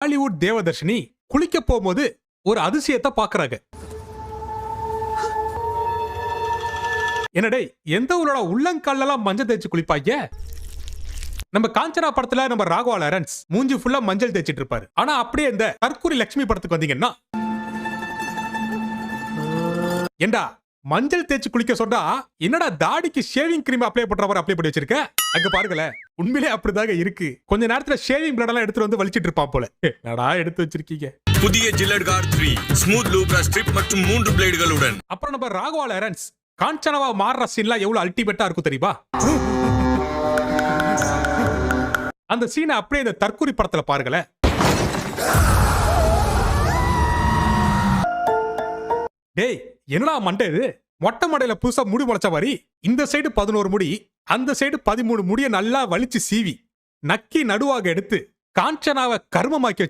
Hollywood Devadarshini குளிக்க போகும்போது ஒரு அதிசயத்தை பாக்குறாங்க. என்னடே, எந்த ஊரோட உள்ளங்கால்லாம் மஞ்சள் தேய்ச்சி குளிப்பாங்க? நம்ம காஞ்சனா படத்துல நம்ம ராகவா லாரன்ஸ் மூஞ்சி ஃபுல்லா மஞ்சள் தேய்ச்சிட்டு இருப்பாரு. ஆனா அப்படியே இந்த கற்குரி லட்சுமி படத்துக்கு வந்தீங்கன்னா, ஏண்டா மஞ்சள் தேய்ச்சி குளிக்க சொன்னா என்னடா தாடிக்கு ஷேவிங் கிரீம் அப்ளை பண்ற மாதிரி அப்ளை பண்ணி வச்சிருக்க? அங்க பாருங்களேன், உண்மையிலே அப்படிதாங்க இருக்கு. கொஞ்ச நேரத்துல ஷேவிங் பிளேட் எல்லாம் எடுத்து வந்து வலிச்சிட்டு இருப்பான் போல. என்னடா எடுத்து வச்சிருக்கீங்க? புதிய Gillette car 3 smooth Nubra strip மற்றும் 3 பிளேடுகளுடன். அப்புறம் நம்ம ராகவா லாரன்ஸ் காஞ்சனாவா மாறுற சீன்லாம் எவ்வளவு அல்டிமேட்டா இருக்கும் தெரியுமா? அந்த சீனை அப்படியே இந்த தற்கூரி படத்துல பாருங்களேன். டேய், என்னடா மண்டை இது? மொட்டை மடையில புதுசா முடி முளைச்ச மாதிரி இந்த சைடு 11 முடி, அந்த சைடு 13 முடிய நல்லா வலிச்சு சீவி நக்கி நடுவாக எடுத்து காஞ்சனாவை கர்மமாக்கி வச்சு